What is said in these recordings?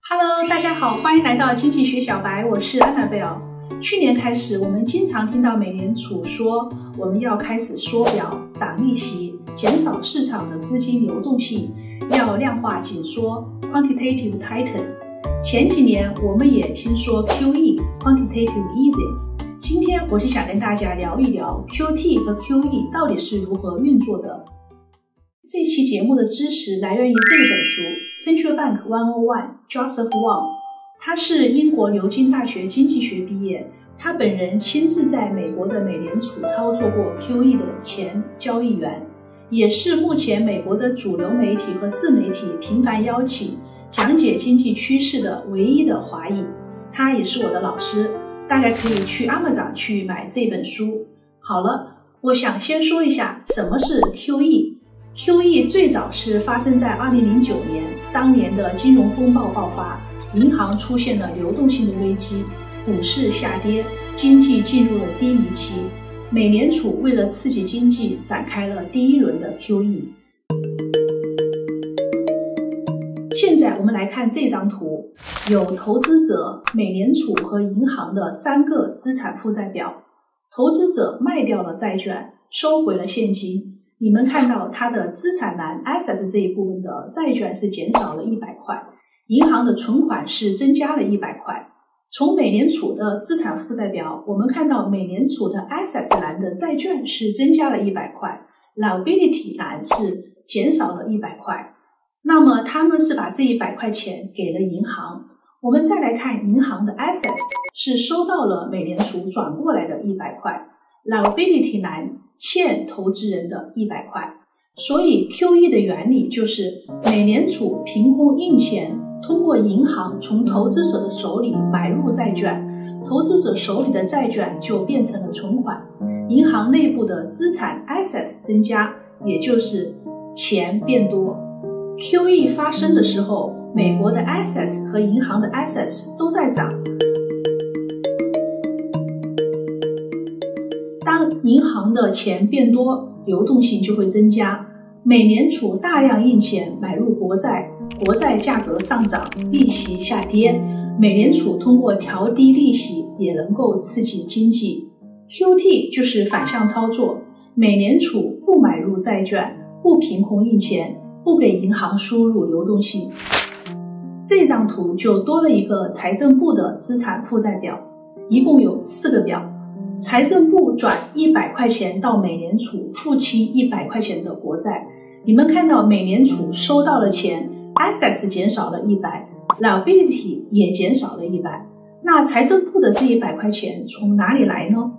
Hello， 大家好，欢迎来到经济学小白，我是 Annabelle。去年开始，我们经常听到美联储说我们要开始缩表、涨利息，减少市场的资金流动性，要量化紧缩 （quantitative tighten）。前几年我们也听说 QE（quantitative easing）。今天我就想跟大家聊一聊 QT 和 QE 到底是如何运作的。这期节目的知识来源于这一本书 Central Bank 101 Joseph Wong， 他是英国牛津大学经济学毕业，他本人亲自在美国的美联储操作过 QE 的前交易员，也是目前美国的主流媒体和自媒体频繁邀请讲解经济趋势的唯一的华裔。他也是我的老师，大家可以去 Amazon 去买这本书。好了，我想先说一下什么是 QE。QE 最早是发生在2009年，当年的金融风暴爆发，银行出现了流动性的危机，股市下跌，经济进入了低迷期。美联储为了刺激经济，展开了第一轮的 QE。现在我们来看这张图，有投资者、美联储和银行的3个资产负债表。投资者卖掉了债券，收回了现金。你们看到它的资产栏 assets 这一部分的债券是减少了100块，银行的存款是增加了100块。从美联储的资产负债表，我们看到美联储的 assets 栏的债券是增加了100块， liability 栏是减少了100块。那么他们是把这100块钱给了银行。我们再来看银行的 assets 是收到了美联储转过来的100块， liability 栏欠投资人的100块。所以 QE 的原理就是美联储凭空印钱，通过银行从投资者的手里买入债券，投资者手里的债券就变成了存款，银行内部的资产 assets 增加，也就是钱变多。QE 发生的时候，美国的 assets 和银行的 assets 都在涨。当银行的钱变多，流动性就会增加。美联储大量印钱买入国债，国债价格上涨，利息下跌。美联储通过调低利息也能够刺激经济。QT 就是反向操作，美联储不买入债券，不凭空印钱，不给银行输入流动性。这张图就多了一个财政部的资产负债表，一共有4个表。财政部转100块钱到美联储付清100块钱的国债，你们看到美联储收到了钱， assets 减少了100， liability 也减少了100。那财政部的这100块钱从哪里来呢？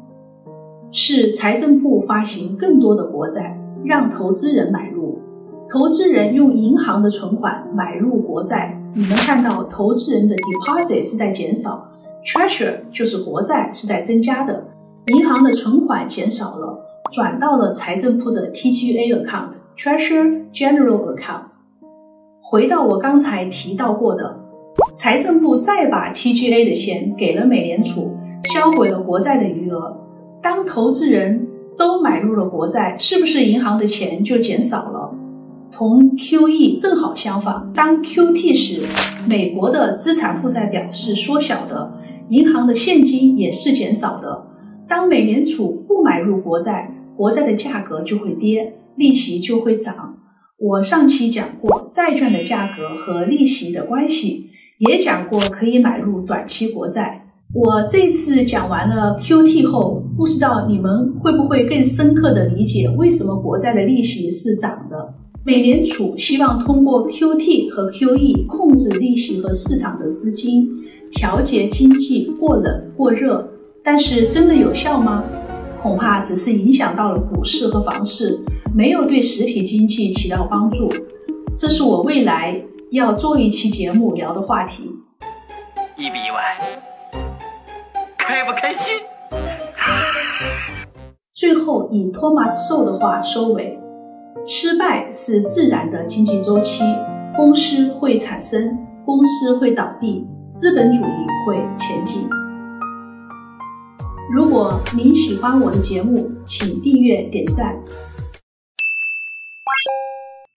是财政部发行更多的国债，让投资人买入，投资人用银行的存款买入国债。你们看到投资人的 deposit 是在减少， treasure 就是国债是在增加的，银行的存款减少了，转到了财政部的 TGA account Treasury General Account。 回到我刚才提到过的，财政部再把 TGA 的钱给了美联储，销毁了国债的余额。当投资人都买入了国债，是不是银行的钱就减少了？同 QE 正好相反，当 QT 时，美国的资产负债表是缩小的，银行的现金也是减少的。当美联储不买入国债，国债的价格就会跌，利息就会涨。我上期讲过债券的价格和利息的关系，也讲过可以买入短期国债。我这次讲完了 QT 后，不知道你们会不会更深刻地理解为什么国债的利息是涨的。美联储希望通过 QT 和 QE 控制利息和市场的资金，调节经济过冷过热。但是真的有效吗？恐怕只是影响到了股市和房市，没有对实体经济起到帮助。这是我未来要做一期节目聊的话题。意不意外？开不开心？最后以托马斯·寿的话收尾：失败是自然的经济周期，公司会产生，公司会倒闭，资本主义会前进。如果您喜欢我的节目，请订阅点赞。